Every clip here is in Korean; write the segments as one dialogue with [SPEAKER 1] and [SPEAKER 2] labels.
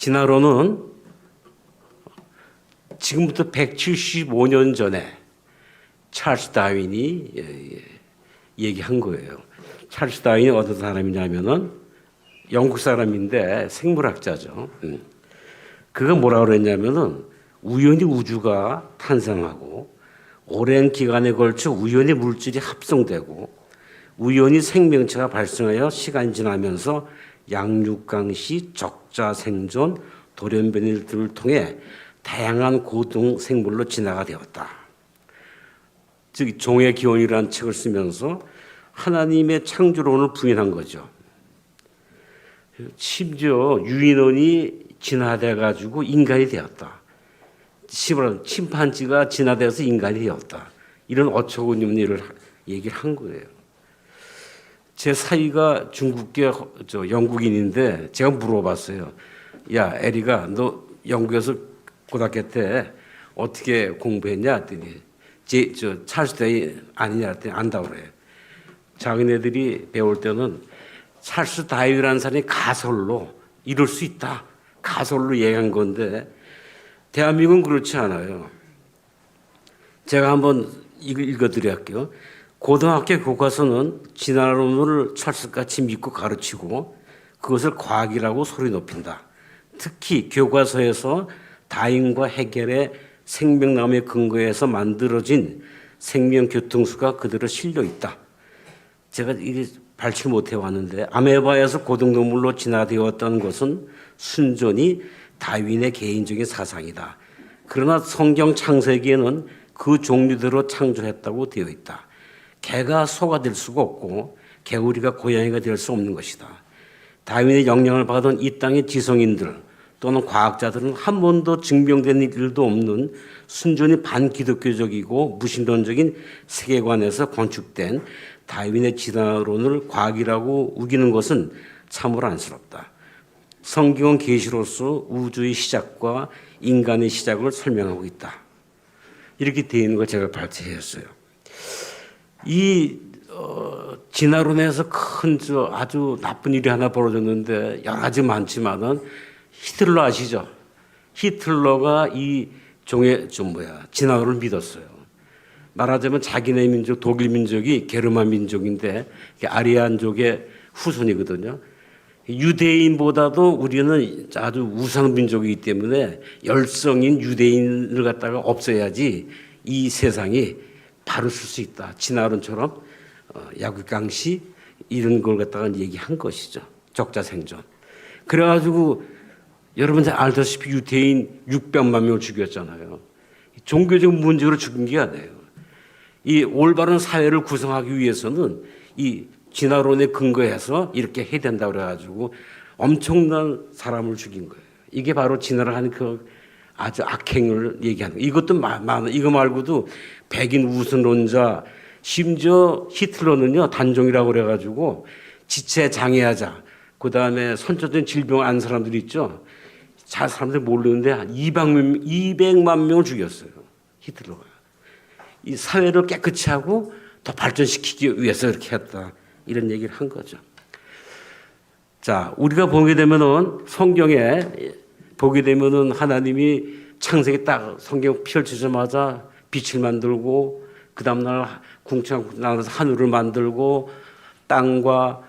[SPEAKER 1] 진화론은 지금부터 175년 전에 찰스 다윈이 얘기한 거예요. 찰스 다윈이 어떤 사람이냐면은 영국 사람인데 생물학자죠. 그가 뭐라 그랬냐면은 우연히 우주가 탄생하고 오랜 기간에 걸쳐 우연히 물질이 합성되고 우연히 생명체가 발생하여 시간이 지나면서 양육강시, 적자 생존, 돌연변이 등을 통해 다양한 고등 생물로 진화가 되었다. 즉 종의 기원이라는 책을 쓰면서 하나님의 창조론을 부인한 거죠. 심지어 유인원이 진화돼 가지고 인간이 되었다. 침판지가 진화되어서 인간이 되었다. 이런 어처구니없는 일을 얘기를 한 거예요. 제 사위가 중국계 영국인인데 제가 물어봤어요. 야, 에리가 너 영국에서 고등학교 때 어떻게 공부했냐 했더니 찰스 다윈 아니냐 했더니 안다고 그래요. 자기네들이 배울 때는 찰스 다윈이라는 사람이 가설로 이룰 수 있다. 가설로 얘기한 건데 대한민국은 그렇지 않아요. 제가 한번 읽어드릴게요. 고등학교 교과서는 진화론을 찰스같이 믿고 가르치고 그것을 과학이라고 소리 높인다. 특히 교과서에서 다윈과 헤겔의 생명나무의 근거에서 만들어진 생명교통수가 그대로 실려 있다. 제가 이게 발췌 못해 왔는데 아메바에서 고등동물로 진화되었던 것은 순전히 다윈의 개인적인 사상이다. 그러나 성경 창세기에는 그 종류대로 창조했다고 되어 있다. 개가 소가 될 수가 없고 개구리가 고양이가 될 수 없는 것이다. 다윈의 영향을 받은 이 땅의 지성인들 또는 과학자들은 한 번도 증명된 일도 없는 순전히 반기독교적이고 무신론적인 세계관에서 건축된 다윈의 진화론을 과학이라고 우기는 것은 참으로 안쓰럽다. 성경은 계시로서 우주의 시작과 인간의 시작을 설명하고 있다. 이렇게 되어 있는 걸 제가 발췌했어요. 이 진화론에서 큰 아주 나쁜 일이 하나 벌어졌는데 여러 가지 많지만은 히틀러 아시죠? 히틀러가 이 진화론을 믿었어요. 말하자면 자기네 민족 독일 민족이 게르만 민족인데 아리안족의 후손이거든요. 유대인보다도 우리는 아주 우상 민족이기 때문에 열성인 유대인을 갖다가 없애야지 이 세상이 바로 쓸 수 있다. 진화론처럼 야구강시 이런 걸 갖다가 얘기한 것이죠. 적자생존. 그래가지고 여러분 잘 알다시피 유대인 600만 명을 죽였잖아요. 종교적 문제로 죽인 게 아니에요. 이 올바른 사회를 구성하기 위해서는 이 진화론에 근거해서 이렇게 해야 된다고 그래가지고 엄청난 사람을 죽인 거예요. 이게 바로 진화를 하는 그 아주 악행을 얘기하는 거예요. 이것도 많아. 이거 말고도 백인 우선론자, 심지어 히틀러는요, 단종이라고 그래가지고 지체 장애하자. 그 다음에 선천적인 질병 안 사람들이 있죠. 잘 사람들 모르는데 한 200만 명을 죽였어요. 히틀러가. 이 사회를 깨끗이 하고 더 발전시키기 위해서 이렇게 했다. 이런 얘기를 한 거죠. 자, 우리가 보게 되면은 성경에 보게 되면은 하나님이 창세기 딱 성경 펼치자마자 빛을 만들고 그 다음날 궁창 나눠서 하늘을 만들고 땅과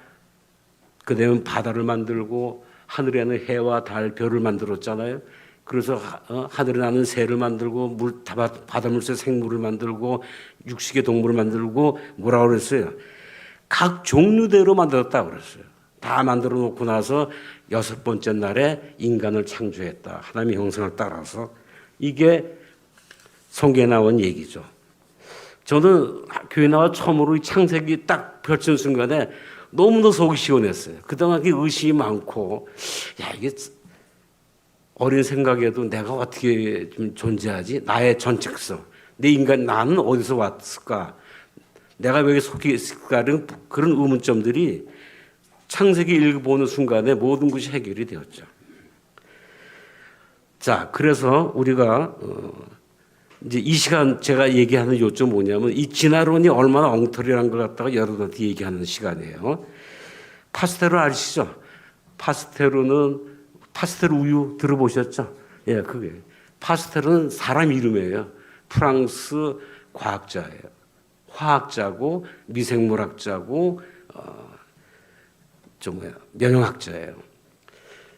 [SPEAKER 1] 그 다음에 바다를 만들고 하늘에는 해와 달, 별을 만들었잖아요. 그래서 하늘에 나는 새를 만들고 바닷물새 생물을 만들고 육식의 동물을 만들고 뭐라고 그랬어요? 각 종류대로 만들었다고 그랬어요. 다 만들어 놓고 나서 6번째 날에 인간을 창조했다. 하나님의 형상을 따라서. 이게 성경에 나온 얘기죠. 저는 교회 나와 처음으로 이 창세기 딱 펼친 순간에 너무도 속이 시원했어요. 그동안 의심이 많고, 야, 이게 어린 생각에도 내가 어떻게 좀 존재하지? 나의 전책성. 내 인간, 나는 어디서 왔을까? 내가 왜 속해 있을까? 그런 의문점들이 창세기 읽어보는 순간에 모든 것이 해결이 되었죠. 자, 그래서 우리가 이제 이 시간 제가 얘기하는 요점 뭐냐면 이 진화론이 얼마나 엉터리라는 걸 갖다가 여러분한테 얘기하는 시간이에요. 파스텔로 아시죠? 파스텔로는 파스텔 우유 들어보셨죠? 예, 그게 파스텔은 사람 이름이에요. 프랑스 과학자예요. 화학자고 미생물학자고 면역학자예요.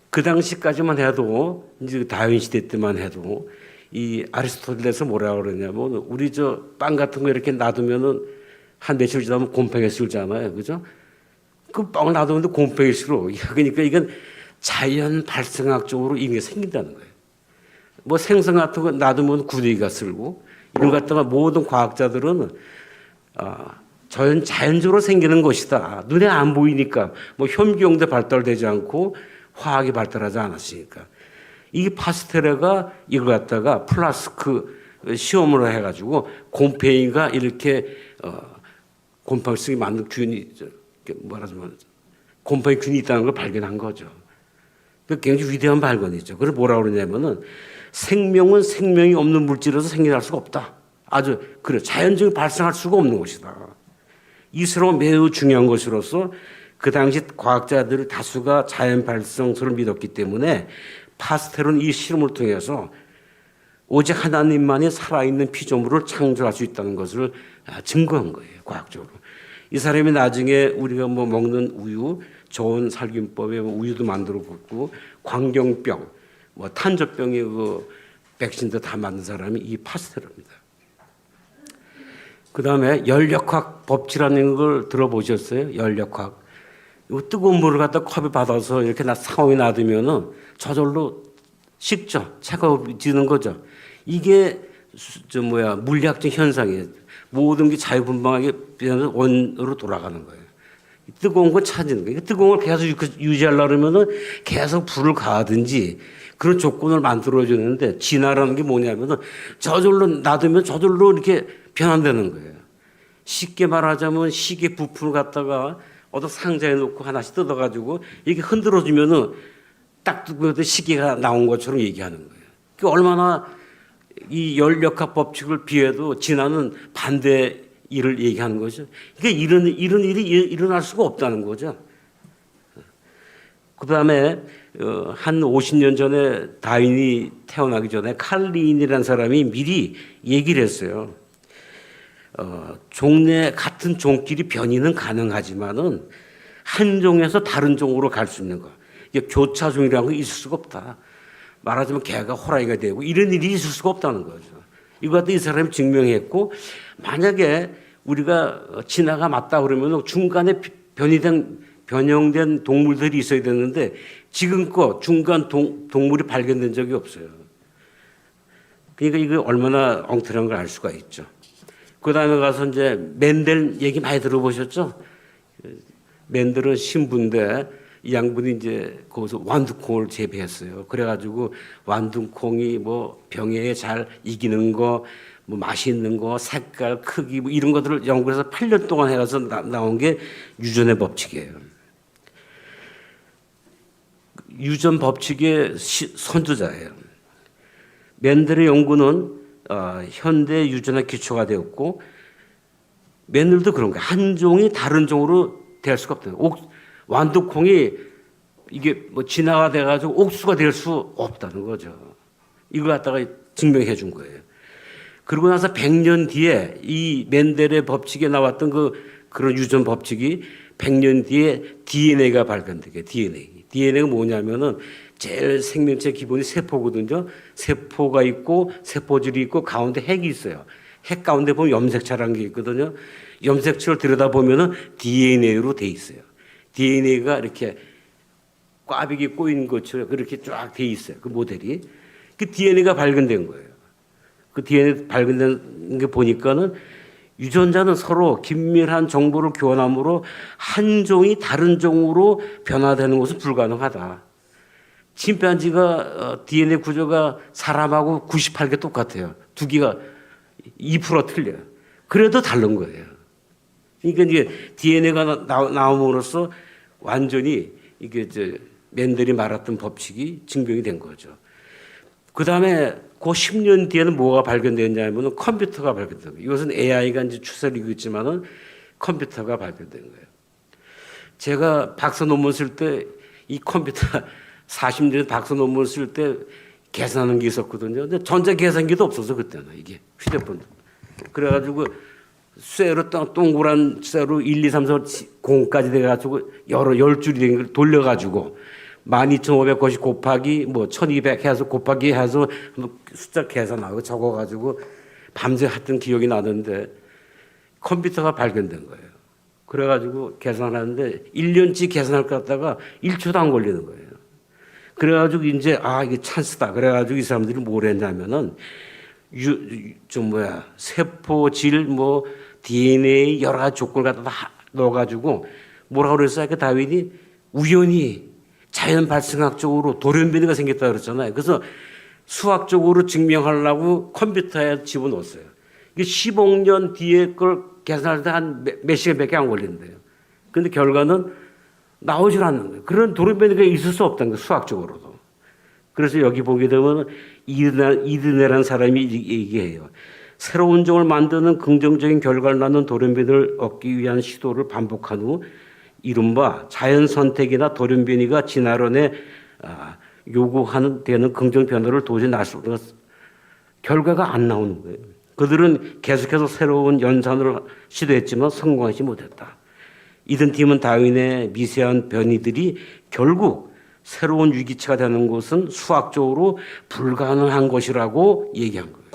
[SPEAKER 1] 그 당시까지만 해도 이제 다윈 시대 때만 해도 이 아리스토텔레스 뭐라 그러냐면 우리 저 빵 같은 거 이렇게 놔두면은 한 며칠 지나면 곰팡이 슬잖아요, 그죠? 그 빵을 놔두는데 곰팡이 슬어. 그러니까 이건 자연 발생학적으로 이게 생긴다는 거예요. 뭐 생선 같은 거 놔두면 구데기가 슬고 이걸 갖다가 모든 과학자들은 자연적으로 생기는 것이다. 눈에 안 보이니까 뭐 현기용도 발달되지 않고 화학이 발달하지 않았으니까. 이 파스텔레가 이걸 갖다가 플라스크 시험을 해가지고 곰팡이가 이렇게 곰팡이성이 만든 균이 말하자면 곰팡이 균이 있다는 걸 발견한 거죠. 굉장히 위대한 발견이죠. 그래서 뭐라 그러냐면은 생명은 생명이 없는 물질에서 생겨날 수가 없다. 아주 그래 자연적으로 발생할 수가 없는 것이다. 이스로 매우 중요한 것으로서 그 당시 과학자들 다수가 자연 발생설을 믿었기 때문에 파스텔은 이 실험을 통해서 오직 하나님만이 살아있는 피조물을 창조할 수 있다는 것을 증거한 거예요. 과학적으로. 이 사람이 나중에 우리가 뭐 먹는 우유, 좋은 살균법에 우유도 만들어 먹고 광경병, 뭐 탄저병의 그 백신도 다 만든 사람이 이 파스텔입니다. 그 다음에 열역학 법칙이라는 걸 들어보셨어요? 열역학. 뜨거운 물을 갖다 컵에 받아서 이렇게 상온에 놔두면은 저절로 식죠. 차가워지는 거죠. 이게 물리학적 현상이에요. 모든 게 자유분방하게 변해서 원으로 돌아가는 거예요. 뜨거운 걸 찾는 거예요. 뜨거운 걸 계속 유지하려면은 계속 불을 가하든지 그런 조건을 만들어주는데 진화라는 게 뭐냐면은 저절로 놔두면 저절로 이렇게 변한다는 거예요. 쉽게 말하자면 시계 부품을 갖다가 어떤 상자에 놓고 하나씩 뜯어가지고 이렇게 흔들어주면은 딱 뜯고 시계가 나온 것처럼 얘기하는 거예요. 그러니까 얼마나 이 열역학 법칙을 비해도 진화는 반대 일을 얘기하는 거죠. 그러니까 이런 일이 일어날 수가 없다는 거죠. 그 다음에 한 50년 전에 다윈이 태어나기 전에 칼 리인이라는 사람이 미리 얘기를 했어요. 종내 같은 종끼리 변이는 가능하지만은 한 종에서 다른 종으로 갈 수 있는 거. 이게 교차종이라는 거 있을 수가 없다. 말하자면 개가 호랑이가 되고 이런 일이 있을 수가 없다는 거죠. 이것도 이 사람이 증명했고 만약에 우리가 진화가 맞다 그러면 중간에 변형된 동물들이 있어야 되는데 지금껏 중간 동물이 발견된 적이 없어요. 그러니까 이거 얼마나 엉터리한 걸 알 수가 있죠. 그 다음에 가서 이제 맨델 얘기 많이 들어보셨죠? 맨델은 신부인데 이 양분이 이제 거기서 완두콩을 재배했어요. 그래가지고 완두콩이 뭐 병에 잘 이기는 거, 뭐 맛있는 거, 색깔, 크기 뭐 이런 것들을 연구해서 8년 동안 해가서 나온 게 유전의 법칙이에요. 유전 법칙의 선두자예요. 맨델의 연구는 현대 유전의 기초가 되었고 맨들도 그런 거예요. 한 종이 다른 종으로 될 수가 없대요. 완두콩이 이게 뭐 진화가 돼가지고 옥수가 될 수 없다는 거죠. 이걸 갖다가 증명해 준 거예요. 그러고 나서 100년 뒤에 이 맨델의 법칙에 나왔던 그런 유전 법칙이 100년 뒤에 DNA가 발견되게 DNA가 뭐냐면은 제일 생명체 기본이 세포거든요. 세포가 있고 세포질이 있고 가운데 핵이 있어요. 핵 가운데 보면 염색체라는 게 있거든요. 염색체를 들여다보면은 DNA로 돼 있어요. DNA가 이렇게 꽈배기 꼬인 것처럼 그렇게 쫙 돼 있어요. 그 모델이. 그 DNA가 발견된 거예요. 그 DNA 발견된 게 보니까는 유전자는 서로 긴밀한 정보를 교환함으로 한 종이 다른 종으로 변화되는 것은 불가능하다. 침팬지가 DNA 구조가 사람하고 98개 똑같아요. 두 개가 2% 틀려요. 그래도 다른 거예요. 그러니까 이제 DNA가 나옴으로써 완전히 이게 맨델이 말했던 법칙이 증명이 된 거죠. 그 다음에 그 10년 뒤에는 뭐가 발견됐냐면 컴퓨터가 발견된 거예요. 이것은 AI가 이제 추세를 이고 있지만은 컴퓨터가 발견된 거예요. 제가 박사 논문 쓸 때 이 컴퓨터 40년에 박사 논문 쓸 때 계산하는 게 있었거든요. 근데 전자 계산기도 없어서 그때는 이게 휴대폰도. 그래가지고 쇠로 동그란 쇠로 1, 2, 3, 4, 0까지 돼가지고 여러 10줄이 된 걸 돌려가지고 12,590 곱하기 뭐 1200 해서 곱하기 해서 숫자 계산하고 적어가지고 밤새 했던 기억이 나는데 컴퓨터가 발견된 거예요. 그래가지고 계산하는데 1년치 계산할 것 같다가 1초도 안 걸리는 거예요. 그래가지고 이제 이게 찬스다. 그래가지고 이 사람들이 뭘 했냐면은 세포질 뭐 DNA 여러 가지 조건을 갖다 넣어가지고 뭐라고 그랬어요? 그 다윈이 우연히 자연 발생학적으로 돌연변이가 생겼다 그랬잖아요. 그래서 수학적으로 증명하려고 컴퓨터에 집어넣었어요. 이게 10억 년 뒤에 걸 계산할 때 한 몇 시간밖에 안 걸린대요. 근데 결과는 나오질 않는 거예요. 그런 돌연변이가 있을 수 없다는 거예요. 수학적으로도. 그래서 여기 보게 되면 이드네라는 사람이 얘기해요. 새로운 종을 만드는 긍정적인 결과를 낳는 돌연변이를 얻기 위한 시도를 반복한 후 이른바 자연 선택이나 돌연변이가 진화론에 요구하는 되는 긍정 변화를 도저히 낳을 수 없는 결과가 안 나오는 거예요. 그들은 계속해서 새로운 연산을 시도했지만 성공하지 못했다. 이든 팀은 다윈의 미세한 변이들이 결국 새로운 유기체가 되는 것은 수학적으로 불가능한 것이라고 얘기한 거예요.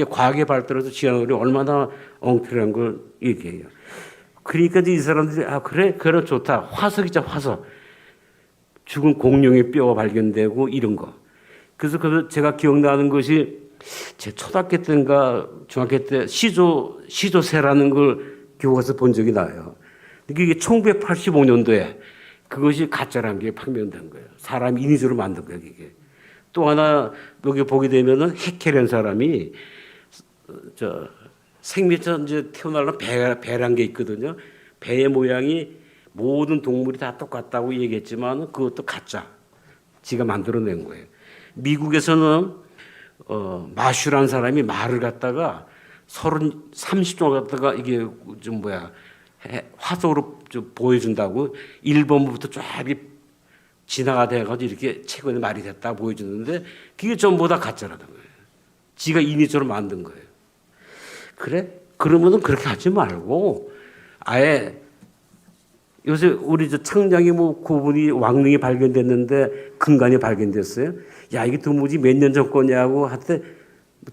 [SPEAKER 1] 과학의 발달에서 지하놀이 얼마나 엉터리한 걸 얘기해요. 그러니까 이 사람들이 그래 좋다. 화석이자 화석. 죽은 공룡의 뼈가 발견되고 이런 거. 그래서 제가 기억나는 것이 제 초등학교 때인가 중학교 때 시조새라는 걸 교과서 본 적이 나요. 이게 1985년도에 그것이 가짜라는 게 판명된 거예요. 사람 인위적으로 만든 거예요, 이게. 또 하나 여기 보게 되면은 해켈이라는 사람이 생명체 이제 태어나려면 배란 게 있거든요. 배의 모양이 모든 동물이 다 똑같다고 얘기했지만 그것도 가짜. 지가 만들어낸 거예요. 미국에서는 마슈라는 사람이 말을 갖다가 30종 갖다가 이게 화석으로 좀 보여준다고 1번부터 쫙 진화가 돼가지고 이렇게 최근에 말이 됐다 보여주는데 그게 전부 다 가짜라는 거예요. 지가 인위적으로 만든 거예요. 그래? 그러면은 그렇게 하지 말고 아예 요새 우리 창량이 고분이 왕릉이 발견됐는데 금관이 발견됐어요. 야, 이게 도무지 몇 년 전 거냐고 할때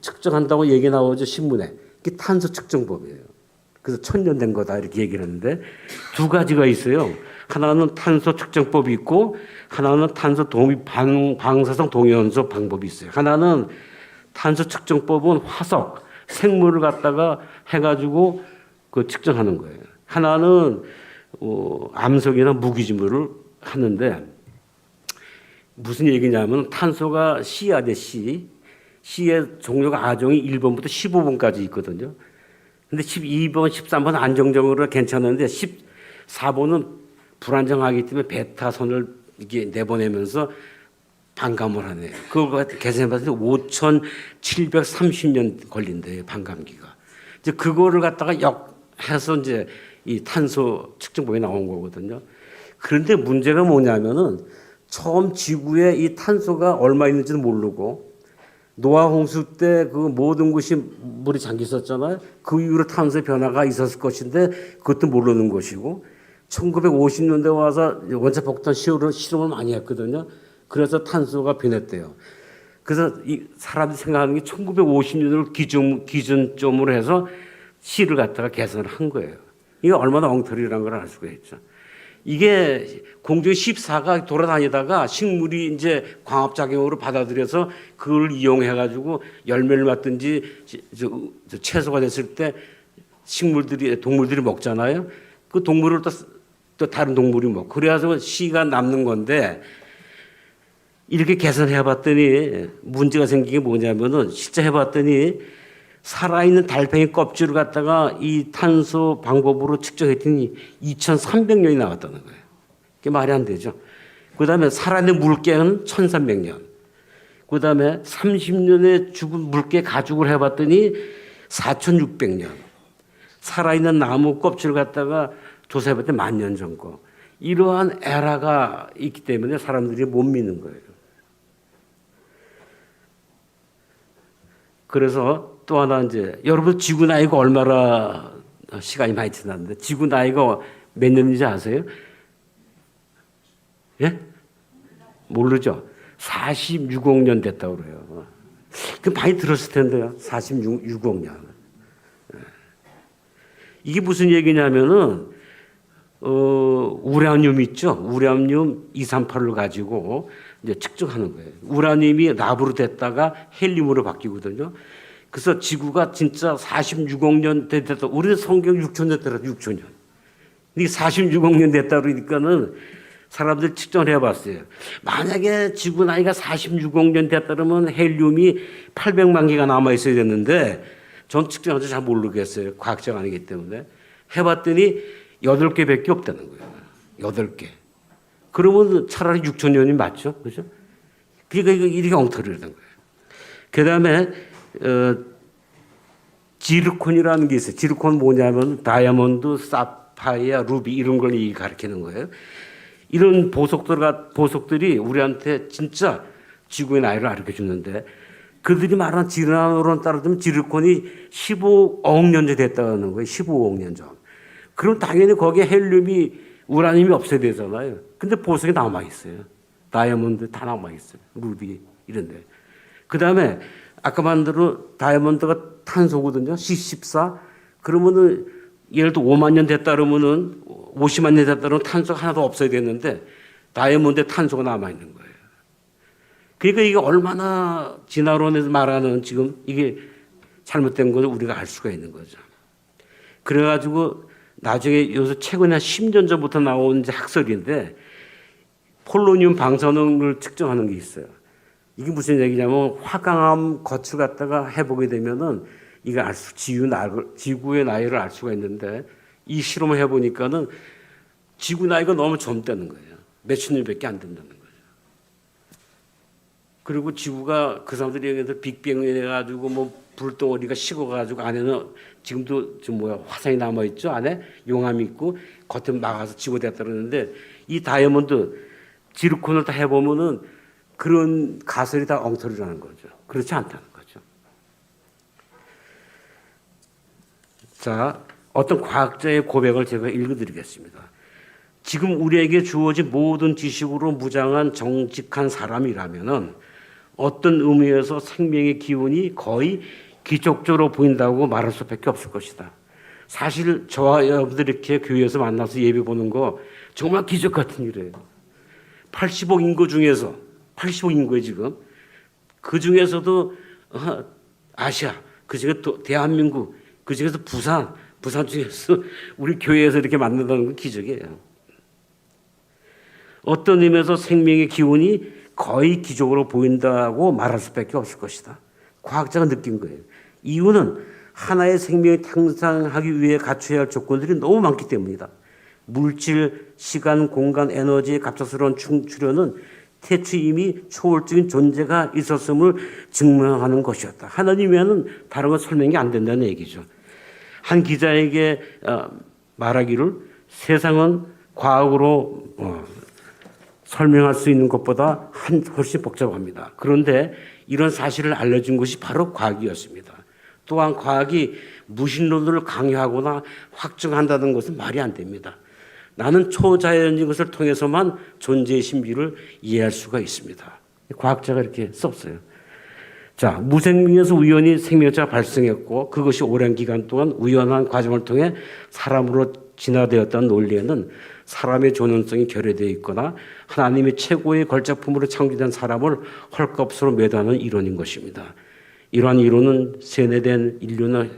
[SPEAKER 1] 측정한다고 얘기 나오죠, 신문에. 이게 탄소 측정법이에요. 그래서 1000년 된 거다 이렇게 얘기를 하는데 두 가지가 있어요. 하나는 탄소 측정법이 있고 하나는 탄소 방사성 동위원소 방법이 있어요. 하나는 탄소 측정법은 화석, 생물을 갖다가 해가지고 그 측정하는 거예요. 하나는 암석이나 무기징물을 하는데 무슨 얘기냐면 탄소가 C야 돼, C. C의 종류가 아종이 1번부터 15번까지 있거든요. 근데 12번, 13번 안정적으로 괜찮은데 14번은 불안정하기 때문에 베타선을 이게 내보내면서 반감을 하네요. 그걸 계산해봤을 때 5,730년 걸린대요, 반감기가. 이제 그거를 갖다가 해서 이제 이 탄소 측정법이 나온 거거든요. 그런데 문제가 뭐냐면은 처음 지구에 이 탄소가 얼마 있는지도 모르고 노아 홍수 때 그 모든 것이 물이 잠겨 있었잖아요. 그 이후로 탄소의 변화가 있었을 것인데 그것도 모르는 것이고 1950년대 와서 원자 폭탄 실험을 많이 했거든요. 그래서 탄소가 변했대요. 그래서 이 사람들이 생각하는 게 1950년을 기준점으로 해서 C를 갖다가 계산을 한 거예요. 이게 얼마나 엉터리라는 걸 알 수가 있죠. 이게 공중 14가 돌아다니다가 식물이 이제 광합작용으로 받아들여서 그걸 이용해가지고 열매를 맡든지 채소가 됐을 때 동물들이 먹잖아요. 그 동물을 또 다른 동물이 먹고 그래서 C가 남는 건데 이렇게 계산해 봤더니 문제가 생긴 게 뭐냐면은 실제 해봤더니 살아있는 달팽이 껍질을 갖다가 이 탄소 방법으로 측정했더니 2300년이 나왔다는 거예요. 그게 말이 안 되죠. 그 다음에 살아있는 물개는 1300년. 그 다음에 30년에 죽은 물개 가죽을 해봤더니 4600년. 살아있는 나무 껍질을 갖다가 조사해봤더니 10,000년 전 거. 이러한 에라가 있기 때문에 사람들이 못 믿는 거예요. 그래서 또 하나 이제 여러분 지구 나이가 얼마나 시간이 많이 지났는데 지구 나이가 몇 년인지 아세요? 예? 모르죠? 46억 년 됐다고 그래요. 그 많이 들었을 텐데요. 46억 년. 이게 무슨 얘기냐면은 우라늄 있죠? 우라늄 238을 가지고 이제 측정하는 거예요. 우라늄이 납으로 됐다가 헬륨으로 바뀌거든요. 그래서 지구가 진짜 46억 년 됐다. 우리는 성경 6천 년 됐다. 6천 년. 이게 46억 년 됐다 그러니까는 사람들 측정을 해봤어요. 만약에 지구 나이가 46억 년 됐다 그러면 헬륨이 800만 개가 남아 있어야 되는데 전 측정해서 잘 모르겠어요. 과학자가 아니기 때문에. 해봤더니 8개밖에 없다는 거예요. 8개. 그러면 차라리 6천 년이 맞죠? 그죠? 그러니까 이렇게 엉터리를 된 거예요. 그 다음에, 지르콘이라는 게 있어요. 지르콘 뭐냐면 다이아몬드, 사파이어, 루비 이런 걸 가리키는 거예요. 이런 보석들이 우리한테 진짜 지구의 나이를 알려 주는데 그들이 말한 지르나로는 따르면 지르콘이 15억 년 전 됐다는 거예요. 15억 년 전. 그럼 당연히 거기에 헬륨이 우라늄이 없어야 되잖아요. 근데 보석이 남아 있어요. 다이아몬드 다 남아 있어요. 루비 이런데. 그다음에 아까 만들어 다이아몬드가 탄소거든요. C14. 그러면은 예를 들어 5만 년 됐다 그러면은 50만 년 됐다 그러면 탄소가 하나도 없어야 되는데 다이아몬드에 탄소가 남아 있는 거예요. 그러니까 이게 얼마나 진화론에서 말하는 지금 이게 잘못된 걸 우리가 알 수가 있는 거죠. 그래가지고 나중에 요새 최근에 한 10년 전부터 나온 이제 학설인데 폴로늄 방사능을 측정하는 게 있어요. 이게 무슨 얘기냐면 화강암 거출 갖다가 해보게 되면은 이거 지구의 나이를 알 수가 있는데 이 실험을 해보니까는 지구 나이가 너무 젊다는 거예요. 몇천 년밖에 안 된다는 거예요. 그리고 지구가 그 사람들이 얘기해서 빅뱅이 해가지고 뭐 불덩어리가 식어가지고 안에는 지금도 좀 화산이 남아 있죠. 안에 용암이 있고 겉에 막아서 지구가 됐다 그러는데 이 다이아몬드 지르콘을 다 해보면은 그런 가설이 다 엉터리라는 거죠. 그렇지 않다는 거죠. 자, 어떤 과학자의 고백을 제가 읽어드리겠습니다. 지금 우리에게 주어진 모든 지식으로 무장한 정직한 사람이라면은 어떤 의미에서 생명의 기운이 거의 기적적으로 보인다고 말할 수밖에 없을 것이다. 사실 저와 여러분들 이렇게 교회에서 만나서 예배 보는 거 정말 기적 같은 일이에요. 80억 인구 중에서 80억 인구에 지금 그 중에서도 아시아, 그 중에 또 대한민국, 그 중에서 부산 중에서 우리 교회에서 이렇게 만난다는 건 기적이에요. 어떤 의미에서 생명의 기운이 거의 기적으로 보인다고 말할 수밖에 없을 것이다. 과학자가 느낀 거예요. 이유는 하나의 생명이 탄생하기 위해 갖춰야 할 조건들이 너무 많기 때문이다. 물질, 시간, 공간, 에너지의 갑작스러운 충출현은 태초 이미 초월적인 존재가 있었음을 증명하는 것이었다. 하나님 외에는 다른 건 설명이 안 된다는 얘기죠. 한 기자에게 말하기를 세상은 과학으로 설명할 수 있는 것보다 훨씬 복잡합니다. 그런데 이런 사실을 알려준 것이 바로 과학이었습니다. 또한 과학이 무신론을 강요하거나 확증한다는 것은 말이 안 됩니다. 나는 초자연적인 것을 통해서만 존재의 신비를 이해할 수가 있습니다. 과학자가 이렇게 썼어요. 자, 무생명에서 우연히 생명체가 발생했고 그것이 오랜 기간 동안 우연한 과정을 통해 사람으로 진화되었다는 논리에는 사람의 존엄성이 결여되어 있거나 하나님이 최고의 걸작품으로 창조된 사람을 헐값으로 매도하는 이론인 것입니다. 이러한 이론은 세뇌된 인류는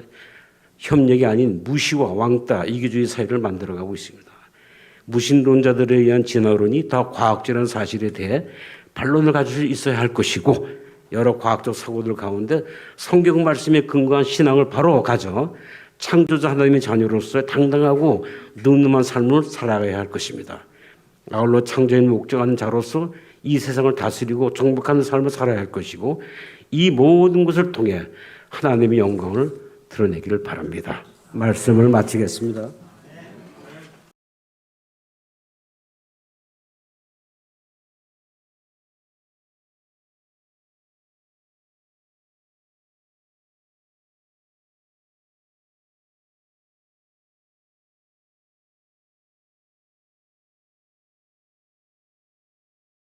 [SPEAKER 1] 협력이 아닌 무시와 왕따, 이기주의 사회를 만들어가고 있습니다. 무신론자들에 의한 진화론이 더 과학적인 사실에 대해 반론을 가질 수 있어야 할 것이고 여러 과학적 사고들 가운데 성경 말씀에 근거한 신앙을 바로 가져 창조자 하나님의 자녀로서 당당하고 늠름한 삶을 살아가야 할 것입니다. 아울러 창조의 목적하는 자로서 이 세상을 다스리고 정복하는 삶을 살아야 할 것이고 이 모든 것을 통해 하나님의 영광을 드러내기를 바랍니다. 말씀을 마치겠습니다.